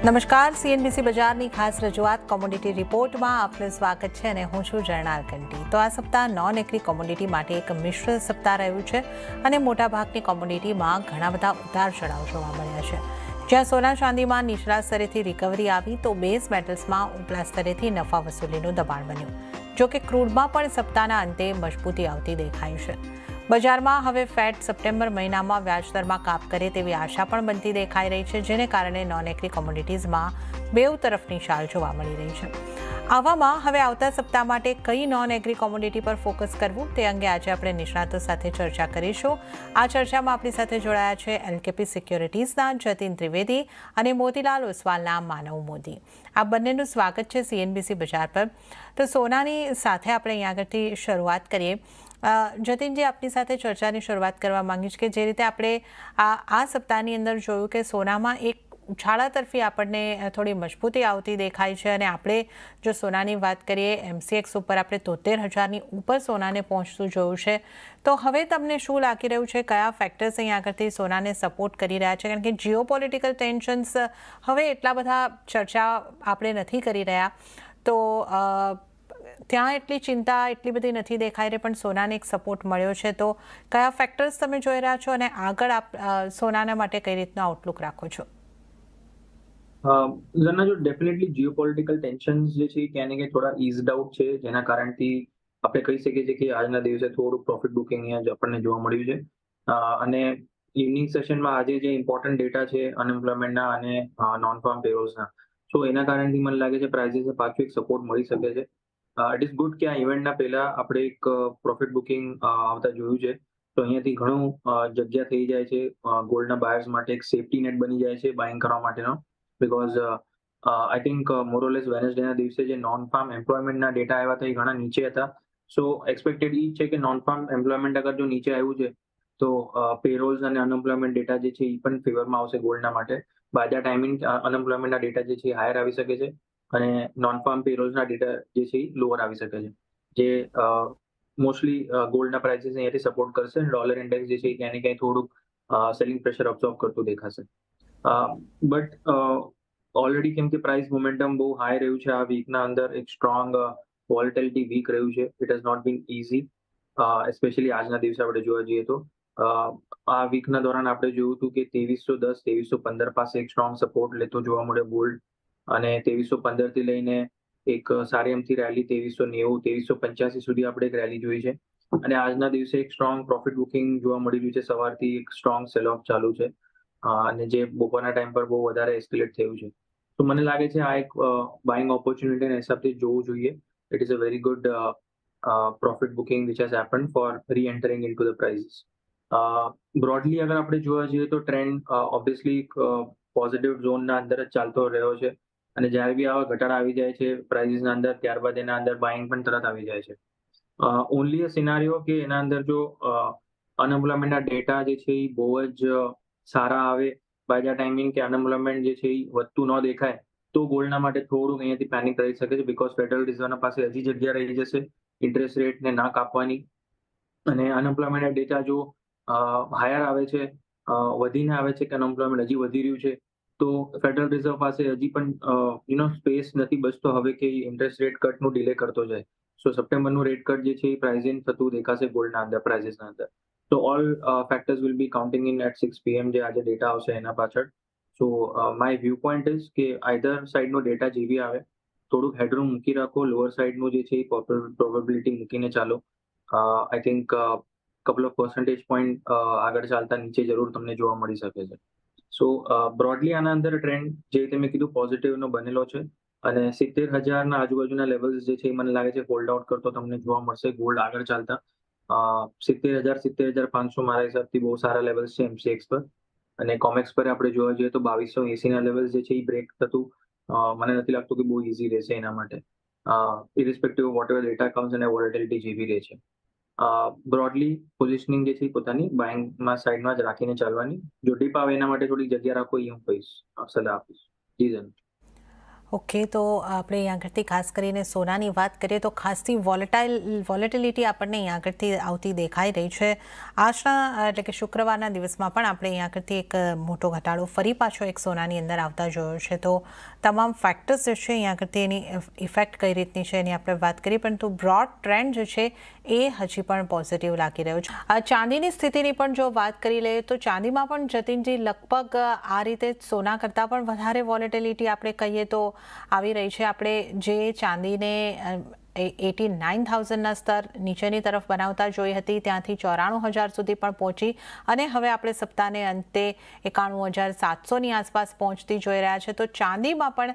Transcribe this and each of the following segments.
નમસ્કાર, સીએનબીસી બજારની ખાસ રજૂઆત કોમોડિટી રિપોર્ટમાં આપનું સ્વાગત છે અને હું છું જર્નાલ કંટી। તો આ સપ્તાહ નોન એગ્રી કોમોડિટી માટે એક મિશ્ર સપ્તાહ રહ્યું છે અને મોટાભાગની કોમોડિટીમાં ઘણા બધા ઉતાર ચઢાવ જોવા મળ્યા છે। જ્યાં સોના ચાંદીમાં નીચલા સ્તરેથી રિકવરી આવી તો બેઝ મેટલ્સમાં ઉપલા સ્તરેથી નફા વસૂલીનું દબાણ બન્યું। જોકે ક્રૂડમાં પણ સપ્તાહના અંતે મજબૂતી આવતી દેખાઈ છે। બજારમાં હવે ફેડ સપ્ટેમ્બર મહિનામાં વ્યાજદરમાં કાપ કરે તેવી આશા પણ બનતી દેખાઈ રહી છે, જેને કારણે નોન એગ્રી કોમોડિટીઝમાં બેઉ તરફની ચાલ જોવા મળી રહી છે। આવામાં હવે આવતા સપ્તાહ માટે કઈ નોન એગ્રી કોમોડિટી પર ફોકસ કરવું તે અંગે આજે આપણે નિષ્ણાતો સાથે ચર્ચા કરીશું। આ ચર્ચામાં આપણી સાથે જોડાયા છે એલકેપી સિક્યોરિટીઝના જતીન ત્રિવેદી અને મોતીલાલ ઓસવાલના માનવ મોદી। આ બંનેનું સ્વાગત છે સીએનબીસી બજાર પર। તો સોનાની સાથે આપણે અહીં આગળથી શરૂઆત કરીએ। જતીનજી, આપની સાથે ચર્ચાની શરૂઆત કરવા માંગીશ કે જે રીતે આપણે આ સપ્તાહની અંદર જોયું કે સોનામાં એક ઉછાળા તરફી આપણને થોડી મજબૂતી આવતી દેખાય છે અને આપણે જો સોનાની વાત કરીએ એમસીએક્સ ઉપર આપણે 73,000ની ઉપર સોનાને પહોંચતું જોયું છે। તો હવે તમને શું લાગી રહ્યું છે, કયા ફેક્ટર્સ અહીં આગળથી સોનાને સપોર્ટ કરી રહ્યા છે? કારણ કે જીઓપોલિટિકલ ટેન્શન્સ હવે એટલા બધા ચર્ચા આપણે નથી કરી રહ્યા, તો ત્યાં એટલી ચિંતા એટલી બધી નથી દેખાઈ રહી, પણ સોનાને એક સપોર્ટ મળ્યો છે। તો કયા ફેક્ટર્સ તમે જોઈ રહ્યા છો અને આગળ આપ સોનાના માટે કઈ રીતનો આઉટલુક રાખો છો? ઝરના, જો ડેફિનેટલી જીઓપોલિટિકલ ટેન્શન્સ જે છે ક્યાં ને ક્યાં થોડા ઇઝડ આઉટ છે, જેના કારણથી આપણે કહી શકીએ છીએ કે આજના દિવસે થોડું પ્રોફિટ બુકિંગ અહીંયા જ આપણને જોવા મળ્યું છે। અને ઇવનિંગ સેશનમાં આજે જે ઇમ્પોર્ટન્ટ ડેટા છે અનએમ્પ્લોયમેન્ટના અને નોન ફાર્મ પેરોલ્સના, તો એના કારણથી મને લાગે છે પ્રાઇસીસને પાછું એક સપોર્ટ મળી શકે છે। ઇટ ઇઝ ગુડ કે આ ઇવેન્ટના પહેલા આપણે એક પ્રોફિટ બુકિંગ આવતા જોયું છે, તો અહીંયાથી ઘણું જગ્યા થઈ જાય છે ગોલ્ડના બાયર્સ માટે, એક સેફ્ટી નેટ બની જાય છે બાઇંગ કરવા માટેનો। બિકોઝ આઈ થિંક મોરઓલેસ વેનસડેના દિવસે જે નોન ફાર્મ એમ્પ્લોયમેન્ટના ડેટા આવ્યા હતા એ ઘણા નીચે હતા। સો એક્સપેક્ટેડ એ છે કે નોન ફાર્મ એમ્પ્લોયમેન્ટ અગર જો નીચે આવ્યું છે તો પેરોલ્સ અને અનએમ્પ્લોયમેન્ટ ડેટા જે છે એ પણ ફેવરમાં આવશે ગોલ્ડના માટે। બાય ધ ટાઈમિંગ અનએમ્પ્લોયમેન્ટના ડેટા જે છે હાયર આવી શકે છે અને નોન ફાર્મ પેરોલ્સના ડેટા જે છે એ લોઅર આવી શકે છે, જે મોસ્ટલી ગોલ્ડના પ્રાઇસીસ અહીંયાથી સપોર્ટ કરશે। ડોલર ઇન્ડેક્સ જે છે એ ક્યાંય ને ક્યાંય થોડુંક સેલિંગ પ્રેશર અબ્સોર્બ કરતું દેખાશે। બટ ઓલરેડી કેમ કે પ્રાઇસ મોમેન્ટમ બહુ હાઈ રહ્યું છે આ વીકના અંદર, એક સ્ટ્રોંગ વોલેટિલિટી વીક રહ્યું છે। It has not been easy, especially આજના દિવસે આપણે જોવા જઈએ તો આ વીકના દોરાન આપણે જોયું હતું કે 2310 2315 પાસે એક સ્ટ્રોંગ સપોર્ટ લેતો જોવા મળ્યો ગોલ્ડ, અને 2315 થી લઈને એક સારી એમથી રેલી 2390 2385 સુધી આપણે એક રેલી જોઈ છે। અને આજના દિવસે એક સ્ટ્રોંગ પ્રોફિટ બુકિંગ જોવા મળી રહ્યું છે, સવારથી એક સ્ટ્રોંગ સેલ ઓફ ચાલુ છે અને જે બપોરના ટાઈમ પર બહુ વધારે એસ્કેલેટ થયું છે। તો મને લાગે છે આ એક બાઇંગ ઓપોર્ચ્યુનિટીના હિસાબથી જોવું જોઈએ। It is a very good profit booking which has happened for re entering in to the prices. Broadly અગર આપણે જોવા જઈએ તો ટ્રેન્ડ ઓબ્વિયસલી પોઝિટિવ ઝોનના અંદર જ ચાલતો રહ્યો છે, અને જ્યારે બી આવા ઘટાડા આવી જાય છે પ્રાઇઝીસના અંદર, ત્યારબાદ એના અંદર બાઇંગ પણ તરત આવી જાય છે। ઓનલી અ સિનારીઓ કે એના અંદર જો અનએમ્પ્લોયમેન્ટના ડેટા જે છે એ બહુ જ સારા આવે, બાય ધ ટાઈમિંગ કે અનએમ્પ્લોયમેન્ટ જે છે એ વધતું ન દેખાય, તો ગોલ્ડના માટે થોડુંક અહીંયાથી પેનિક રહી શકે છે। બિકોઝ ફેડરલ રિઝર્વના પાસે હજી જગ્યા રહી જશે ઇન્ટરેસ્ટ રેટને ના કાપવાની, અને અનએમ્પ્લોયમેન્ટના ડેટા જો હાયર આવે છે, વધીને આવે છે કે અનએમ્પ્લોયમેન્ટ હજી વધી રહ્યું છે, તો ફેડરલ રિઝર્વ પાસે હજી પણ સ્પેસ નથી બચતો હવે કે ઇન્ટરેસ્ટ રેટ કટનું ડિલે કરતો જાય। સો સપ્ટેમ્બરનું રેટ કટ જે છે એ પ્રાઇઝિંગ થતું દેખાશે ગોલ્ડના અંદર, પ્રાઇઝીસના અંદર। So all factors will be counting in at 6 PM જે આજે ડેટા આવશે એના પાછળ। સો માય વ્યૂ પોઈન્ટ ઇઝ કે આઈધર સાઇડનો ડેટા જે બી આવે થોડુંક હેડરૂમ મૂકી રાખો, લોઅર સાઇડનું જે છે એ પ્રોબેબિલિટી મૂકીને ચાલો। I think couple of percentage point આગળ ચાલતા નીચે જરૂર તમને જોવા મળી શકે છે। સો બ્રોડલી આના અંદર ટ્રેન્ડ જે રીતે મેં કીધું પોઝિટિવનો બનેલો છે, અને 70,000ના આજુબાજુના લેવલ્સ જે છે એ મને લાગે છે હોલ્ડ આઉટ કરતો તમને જોવા મળશે ગોલ્ડ આગળ ચાલતા। 70,000 70,500 મારા હિસાબથી બહુ સારા લેવલ્સ છે એમસીએક્સ પર, અને કોમેક્સ પર આપણે જોવા જઈએ તો 2280ના લેવલ્સ જે છે એ બ્રેક થતું મને નથી લાગતું કે બહુ ઇઝી રહેશે એના માટે, irrespective of what ever data comes અને વોલેટિલિટી જેવી રહે છે। બ્રોડલી પોઝિશનિંગ જે છે એ પોતાની બાઇંગમાં સાઈડમાં જ રાખીને ચાલવાની, જો ડીપ આવે એના માટે થોડી જગ્યા રાખો એ હું કહીશ, સલાહ આપીશ। જી જન। ઓકે, તો આપણે અહીં આગળથી ખાસ કરીને સોનાની વાત કરીએ તો ખાસથી વોલેટિલિટી આપણને અહીં આગળથી આવતી દેખાઈ રહી છે. આજના એટલે કે શુક્રવારના દિવસમાં પણ આપણે અહીં આગળથી એક મોટો ઘટાડો ફરી પાછો એક સોનાની અંદર આવતા જોયો છે. તો તમામ ફેક્ટર્સ જે છે અહીં આગળથી એની ઇફેક્ટ કઈ રીતની છે એની આપણે વાત કરીએ, પરંતુ બ્રોડ ટ્રેન્ડ જે છે એ હજી પણ પોઝિટિવ લાગી રહ્યો છે. ચાંદીની સ્થિતિની પણ જો વાત કરી લઈએ તો ચાંદીમાં પણ જતીનજી લગભગ આ રીતે સોના કરતાં પણ વધારે વોલેટિલિટી આપણે કહીએ તો આવી રહી છે. આપણે જે ચાંદીને 89,000ના સ્તર નીચેની તરફ બનાવતા જોઈ હતી, ત્યાંથી 94,000 સુધી પણ પહોંચી અને હવે આપણે સપ્તાહને અંતે 91,700ની આસપાસ પહોંચતી જોઈ રહ્યા છે. તો ચાંદીમાં પણ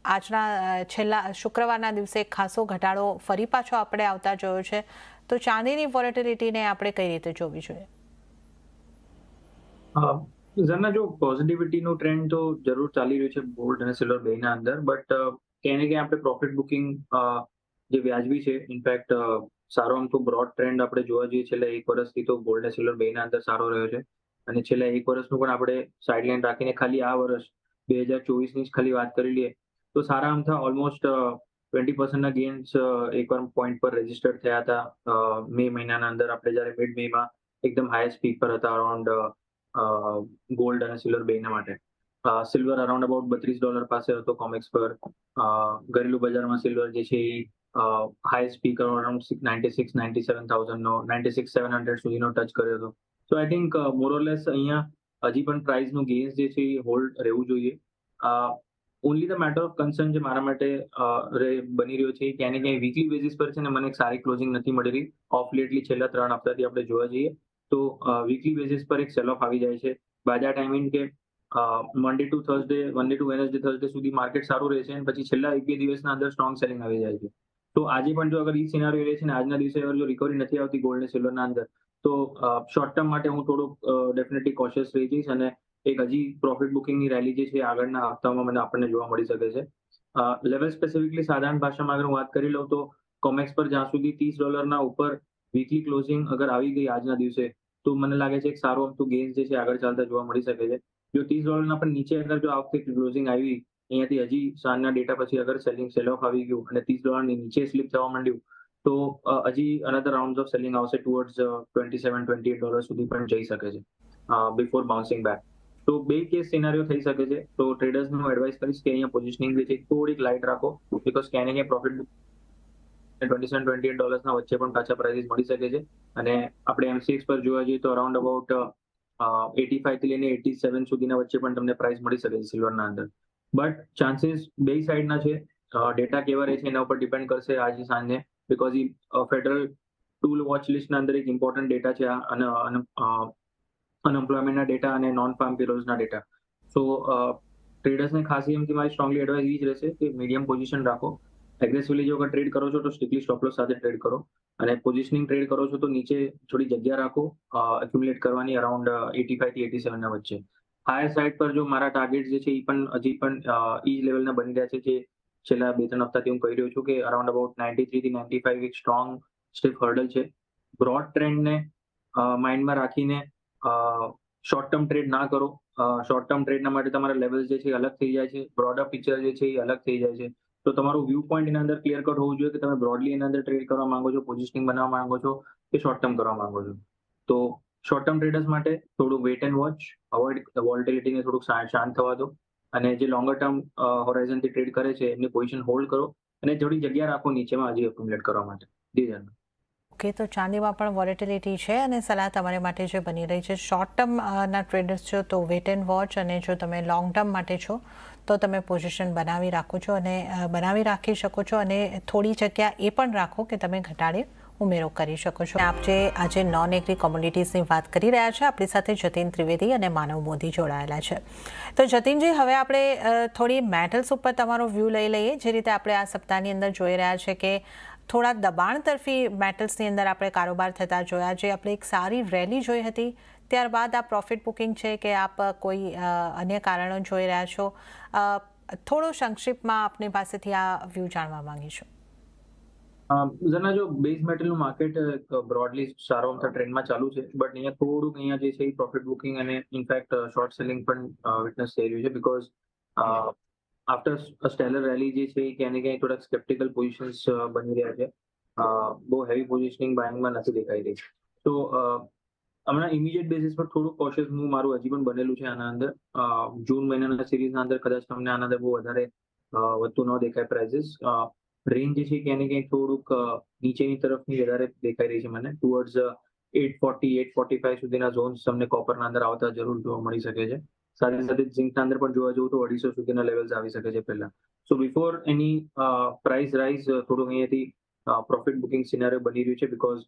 આજના છેલ્લા શુક્રવારના દિવસે ખાસો ઘટાડો ફરી પાછો આપણે આવતા જોયો છે. તો ચાંદીની વોલેટિલિટીને આપણે કઈ રીતે જોવી જોઈએ? ઝરના, જો પોઝિટિવિટીનું ટ્રેન્ડ તો જરૂર ચાલી રહ્યું છે ગોલ્ડ અને સિલ્વર બેના અંદર, બટ ક્યાંય ને ક્યાંય આપણે પ્રોફિટ બુકિંગ જે વ્યાજબી છે, ઇનફેક્ટ સારો આમ તો બ્રોડ ટ્રેન્ડ આપણે જોવા જઈએ છેલ્લા એક વર્ષથી તો ગોલ્ડ અને સિલ્વર બેના અંદર સારો રહ્યો છે. અને છેલ્લા એક વર્ષનું પણ આપણે સાઇડલાઇન રાખીને ખાલી આ વર્ષ 2024ની જ ખાલી વાત કરી લઈએ તો સારા આમથા ઓલમોસ્ટ 20%ના ગેન્સ એકવાર પોઈન્ટ પર રજીસ્ટર થયા હતા મે મહિનાના અંદર. આપણે જ્યારે મિડ મેમાં એકદમ હાઈએસ્ટ પીક પર હતા અરાઉન્ડ ગોલ્ડ અને સિલ્વર બેના માટે. સિલ્વર અરાઉન્ડ અબાઉટ $32 પાસે હતો કોમેક્સ પર. ઘરેલું બજારમાં સિલ્વર જે છે એ હાઈએસ્ટ પીક અરાઉન્ડ 96,97,000નો 96,700 સુધીનો ટચ કર્યો હતો. સો આઈ થિંક મોરલેસ અહીંયા હજી પણ પ્રાઇસનું ગેન્સ જે છે એ હોલ્ડ રહેવું જોઈએ. Only the matter of concern જે મારા માટે બની રહ્યો છે ક્યાંય ને ક્યાંય વીકલી બેઝિસ પર છે ને મને એક સારી ક્લોઝિંગ નથી મળી રહી. ઓફ લેટલી છેલ્લા 3 હપ્તાથી આપણે જોવા જઈએ તો વીકલી બેઝિસ પર એક સેલ ઓફ આવી જાય છે. બાય ધેટ આઈ મીન કે મંડે ટુ વેનસડે થર્સડે સુધી માર્કેટ સારું રહે છે અને પછી છેલ્લા 1-2 દિવસના અંદર સ્ટ્રોંગ સેલિંગ આવી જાય છે. તો આજે પણ જો અગર એ સિનારીઓ રહે છે ને આજના દિવસે અગર જો રિકવરી નથી આવતી ગોલ્ડ અને સિલ્વરના અંદર તો શોર્ટ ટર્મ માટે હું થોડુંક ડેફિનેટલી કોશિયસ રહી જઈશ અને એક હજી પ્રોફિટ બુકિંગની રેલી જે છે આગળના હપ્તામાં મને આપણને જોવા મળી શકે છે. લેવલ સ્પેસિફિકલી સાધારણ ભાષામાં અગર હું વાત કરી લઉં તો કોમેક્સ પર જ્યાં સુધી $30 ઉપર વીકલી ક્લોઝિંગ અગર આવી ગઈ આજના દિવસે તો મને લાગે છે એક સારો અમથું ગેઇન્સ જે છે આગળ ચાલતા જોવા મળી શકે છે. જો $30 પર નીચે અગર જો આ વખતે ક્લોઝિંગ આવી અહીંયાથી હજી સાંજના ડેટા પછી અગર સેલ ઓફ આવી ગયું અને $30 નીચે સ્લીપ થવા માંડ્યું તો હજી અનધર રાઉન્ડ ઓફ સેલિંગ આવશે ટુવર્ડ્સ $27-28 સુધી પણ જઈ શકે છે બિફોર બાઉન્સિંગ બેક. તો બે કેસ સિનારીઓ થઈ શકે છે. તો ટ્રેડર્સને હું એડવાઇસ કરીશ કે અહીંયા પોઝિશનિંગ જે છે થોડીક લાઇટ રાખો બીકોઝ ક્યાંય ને ક્યાંય પ્રોફિટ $27-28 વચ્ચે પણ પાછા પ્રાઇસીસ મળી શકે છે. અને આપણે MCX પર જોવા જઈએ તો અરાઉન્ડ અબાઉટ 85 થી લઈને 87 સુધીના વચ્ચે પણ તમને પ્રાઇસ મળી શકે છે સિલ્વરના અંદર. બટ ચાન્સીસ બે સાઈડના છે. ડેટા કેવા રહે છે એના ઉપર ડિપેન્ડ કરશે આજે સાંજે because a federal tool watch લિસ્ટના અંદર એક ઇમ્પોર્ટન્ટ ડેટા છે અને અનએમ્પ્લોયમેન્ટના ડેટા અને નોન ફાર્મ પેરોલ્સના ડેટા. સો ટ્રેડર્સને ખાસ એમથી મારી સ્ટ્રોંગલી એડવાઇસ એ જ રહેશે કે મીડિયમ પોઝિશન રાખો. એગ્રેસિવલી જો અગર ટ્રેડ કરો છો તો સ્ટ્રિક્ટલી સ્ટોપ લોસ સાથે ટ્રેડ કરો અને પોઝિશનિંગ ટ્રેડ કરો છો તો નીચે થોડી જગ્યા રાખો એક્યુમ્યુલેટ કરવાની અરાઉન્ડ 85 થી 87 ના વચ્ચે. હાયર સાઇડ પર જો મારા ટાર્ગેટ જે છે એ પણ હજી પણ એ જ લેવલના બની રહ્યા છે જે છેલ્લા 2-3 હપ્તાથી હું કહી રહ્યો છું કે અરાઉન્ડ અબાઉટ 93 થી 95 એક સ્ટ્રોંગ સ્ટીફ હર્ડલ છે. બ્રોડ ટ્રેન્ડને માઇન્ડમાં રાખીને શોર્ટ ટર્મ ટ્રેડ ના કરો. શોર્ટ ટર્મ ટ્રેડના માટે તમારા લેવલ્સ જે છે એ અલગ થઈ જાય છે, બ્રોડર પિક્ચર જે છે એ અલગ થઈ જાય છે. તો તમારું વ્યૂ પોઈન્ટ એના અંદર ક્લિયર કટ હોવું જોઈએ કે તમે બ્રોડલી એના અંદર ટ્રેડ કરવા માંગો છો, પોઝિશનિંગ બનાવવા માંગો છો કે શોર્ટ ટર્મ કરવા માંગો છો. તો શોર્ટ ટર્મ ટ્રેડર્સ માટે થોડું વેટ એન્ડ વોચ, અવોઇડ વોલેટિલિટીને થોડુંક શાંત થવા દો અને જે લોંગર ટર્મ હોરાઇઝનથી ટ્રેડ કરે છે એમની પોઝિશન હોલ્ડ કરો અને થોડી જગ્યા રાખો નીચેમાં હજી એક્યુમ્યુલેટ કરવા માટે. ઓકે, તો ચાંદીમાં પણ વોલેટિલિટી છે અને સલાહ તમારી માટે જે બની રહી છે શોર્ટ ટર્મના ટ્રેડર્સ છો તો વેટ એન્ડ વોચ, અને જો તમે લોંગ ટર્મ માટે છો તો તમે પોઝિશન બનાવી રાખો છો અને બનાવી રાખી શકો છો અને થોડી જગ્યા એ પણ રાખો કે તમે ઘટાડે ઉમેરો કરી શકો છો. આપ જે આજે નોન એગ્રી કોમોડિટીઝની વાત કરી રહ્યા છે, આપણી સાથે જતીન ત્રિવેદી અને માનવ મોદી જોડાયેલા છે. તો જતીનજી, હવે આપણે થોડી મેટલ્સ ઉપર તમારો વ્યૂ લઈ લઈએ. જે રીતે આપણે આ સપ્તાહની અંદર જોઈ રહ્યા છે કે થોડા દબાણ તરફી મેટલ્સની અંદર આપણે કારોબાર થતા જોયા. જે આપણે એક સારી રેલી જોઈ હતી ત્યારબાદ આ પ્રોફિટ બુકિંગ છે કે આપ કોઈ અન્ય કારણો જોઈ રહ્યા છો? થોડો સંક્ષિપ્તમાં આપની પાસેથી આ વ્યૂ જાણવા માંગીશું. ઝરના, જો બેઝ મેટલનું માર્કેટ બ્રોડલી સારો અમથા ટ્રેન્ડમાં ચાલુ છે બટ અહીંયા થોડુંક અહીંયા જે છે એ પ્રોફિટ બુકિંગ અને ઇનફેક્ટ શોર્ટ સેલિંગ પણ વિટનેસ થઈ રહ્યું છે બીકોઝ આફ્ટર સ્ટેલર રેલી જે છે એ ક્યાંય ને ક્યાંય થોડાક સ્કેપ્ટિકલ પોઝિશન્સ બની રહ્યા છે. બહુ હેવી પોઝિશનિંગ બાઇંગમાં નથી દેખાઈ રહી. તો હમણાં ઇમિડિયેટ બેસિસ પર થોડું કોશિયસ મૂવ મારું હજી પણ બનેલું છે આના અંદર. જૂન મહિનાના સિરીઝના અંદર કદાચ તમને આના અંદર બહુ વધારે વધતું ન દેખાય પ્રાઇઝિસ. રેન્જ જે છે ક્યાંય ને ક્યાંય થોડુંક નીચેની તરફની વધારે દેખાઈ રહી છે મને. ટુવર્ડ્સ 840 845 સુધીના ઝોન્સ તમને કોપરના અંદર આવતા જરૂર જોવા મળી શકે છે. સાથે સાથે ઝિંકના અંદર પણ જોવા જવું તો 250 સુધીના લેવલ્સ આવી શકે છે પહેલા. સો બિફોર એની પ્રાઇસ રાઇઝ થોડુંક અહીંયાથી પ્રોફિટ બુકિંગ સિનારિયો બની રહ્યું છે, બીકોઝ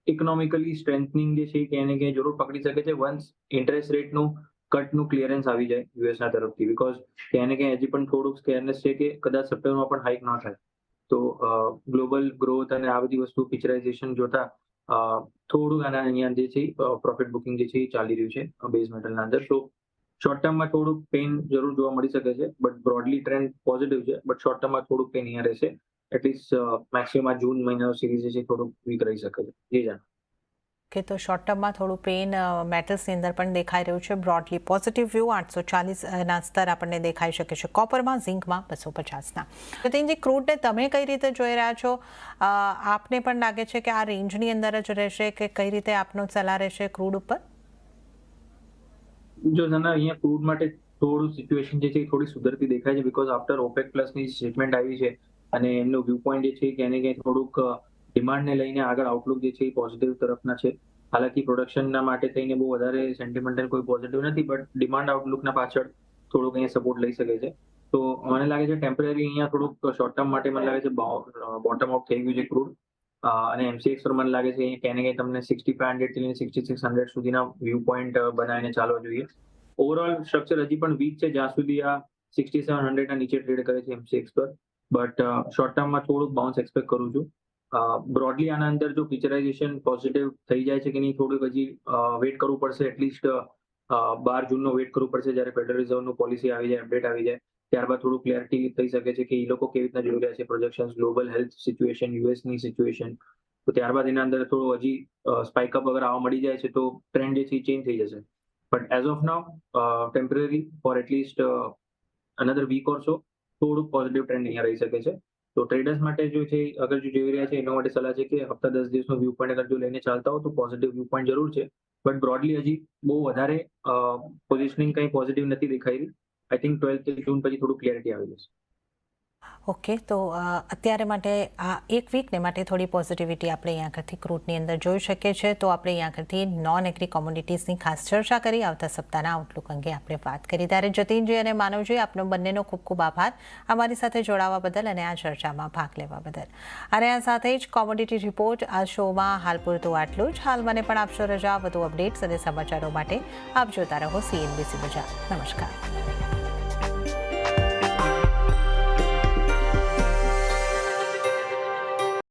ઇકોનોમિકલી સ્ટ્રેન્થનિંગ જે છે ક્યાંય ને ક્યાંય જરૂર પકડી શકે છે વન્સ ઇન્ટરેસ્ટ રેટનું કટનું ક્લિયરન્સ આવી જાય યુએસના તરફથી. બીકોઝ ક્યાંય ને ક્યાંય હજી પણ થોડુંક સ્કેરનેસ છે કે કદાચ સપ્ટેમ્બરમાં પણ હાઇક ન થાય. તો ગ્લોબલ ગ્રોથ અને આ બધી વસ્તુ પિક્ચરાઇઝેશન જોતા થોડુંક આના અહીંયા જે છે પ્રોફિટ બુકિંગ જે છે એ ચાલી રહ્યું છે બેઝ મેટલના અંદર. તો શોર્ટ ટર્મમાં થોડુંક પેઇન જરૂર જોવા મળી શકે છે, બટ બ્રોડલી ટ્રેન્ડ પોઝિટિવ છે. બટ શોર્ટ ટર્મમાં થોડુંક પેઇન અહીંયા રહેશે. એટલીસ્ટ મેક્સિમમ જૂન મહિનાનો સિરીઝ જે છે થોડુંક વીક રહી શકે છે. જી જાણ. કે તો શોર્ટ ટર્મમાં થોડું પેઇન મેટલ્સની અંદર પણ દેખાઈ રહ્યું છે. બ્રોડલી પોઝિટિવ વ્યૂ 840ના સ્તર આપણને દેખાઈ શકે છે કોપરમાં, ઝિંકમાં 250ના. જતીનજી, ક્રૂડને તમે કઈ રીતે જોઈ રહ્યા છો? આપને પણ લાગે છે કે આ રેન્જની અંદર જ રહેશે કે કઈ રીતે આપનો સલાહ રહેશે ક્રૂડ ઉપર? જો સના અહીંયા ક્રૂડ માટે થોડું સિચ્યુએશન જે છે થોડી સુધરતી દેખાય છે, બીકોઝ આફ્ટર ઓપેક પ્લસની સ્ટેટમેન્ટ આવી છે અને એમનું વ્યૂ પોઈન્ટ જે છે ક્યાંય ને ક્યાંય થોડુંક ડિમાન્ડને લઈને આગળ આઉટલુક જે છે એ પોઝિટિવ તરફના છે. હાલાકી પ્રોડક્શનના માટે થઈને બહુ વધારે સેન્ટિમેન્ટલ કોઈ પોઝિટિવ નથી, બટ ડિમાન્ડ આઉટલુકના પાછળ થોડુંક અહીંયા સપોર્ટ લઈ શકે છે. તો મને લાગે છે ટેમ્પરરી અહીંયા થોડુંક શોર્ટ ટર્મ માટે મને લાગે છે બોટમ આઉટ થઈ ગયું છે ક્રૂડ. અને એમસીએક્સ પર મને લાગે છે ક્યાંય ને ક્યાંય તમને 6500 થી લઈને 6600 સુધીના વ્યૂ પોઈન્ટ બનાવીને ચાલવા જોઈએ. ઓવરઓલ સ્ટ્રક્ચર હજી પણ વીક છે જ્યાં સુધી આ 6700 ના નીચે ટ્રેડ કરે છે એમસીએક્સ પર. બટ શોર્ટ ટર્મમાં થોડુંક બાઉન્સ એક્સપેક્ટ કરું છું. બ્રોડલી આના અંદર જો પિક્ચરાઇઝેશન પોઝિટિવ થઈ જાય છે કે નહીં થોડુંક હજી વેઇટ કરવું પડશે. એટલીસ્ટ 12 જૂનનો વેઇટ કરવું પડશે જ્યારે ફેડરલ રિઝર્વનું પોલિસી આવી જાય, અપડેટ આવી જાય. ત્યારબાદ થોડું ક્લેરિટી થઈ શકે છે કે એ લોકો કેવી રીતના જોઈ રહ્યા છે પ્રોજેક્શન, ગ્લોબલ હેલ્થ સિચ્યુએશન, યુએસની સિચ્યુએશન. તો ત્યારબાદ એના અંદર થોડું હજી સ્પાઇકઅપ અગર આવવા મળી જાય છે તો ટ્રેન્ડ જે છે ચેન્જ થઈ જશે. But as of now temporary for at least another week or so થોડુંક પોઝિટિવ ટ્રેન્ડ અહીંયા રહી શકે છે. તો ટ્રેડર્સ માટે જો છે અગર જો જોઈ રહ્યા છે એના માટે સલાહ છે કે હપ્તા 10 દિવસનો વ્યૂ પોઈન્ટ અગર જો લઈને ચાલતા હો તો પોઝિટિવ વ્યૂ પોઈન્ટ જરૂર છે. બટ બ્રોડલી હજી બહુ વધારે પોઝિશનિંગ કંઈ પોઝિટિવ નથી દેખાઈ રહી. આઈ થિંક 12 જૂન પછી થોડું ક્લેરિટી આવી જશે. ઓકે, તો અત્યારે માટે આ એક વીકને માટે થોડી પોઝિટિવિટી આપણે અહીંયા આગળથી ક્રૂડની અંદર જોઈ શકીએ છીએ. તો આપણે અહીંયા આગળથી નોન એગ્રી કોમોડિટીઝની ખાસ ચર્ચા કરી, આવતા સપ્તાહના આઉટલુક અંગે આપણે વાત કરી. ત્યારે જતીનજી અને માનવજી, આપનો બંનેનો ખૂબ ખૂબ આભાર અમારી સાથે જોડાવા બદલ અને આ ચર્ચામાં ભાગ લેવા બદલ. અને આ સાથે જ કોમોડિટી રિપોર્ટ આ શોમાં હાલ પૂરતું આટલું જ. હાલ મને પણ આપશો રજા. વધુ અપડેટ્સ અને સમાચારો માટે આપ જોતા રહો CNBC બજાર. નમસ્કાર.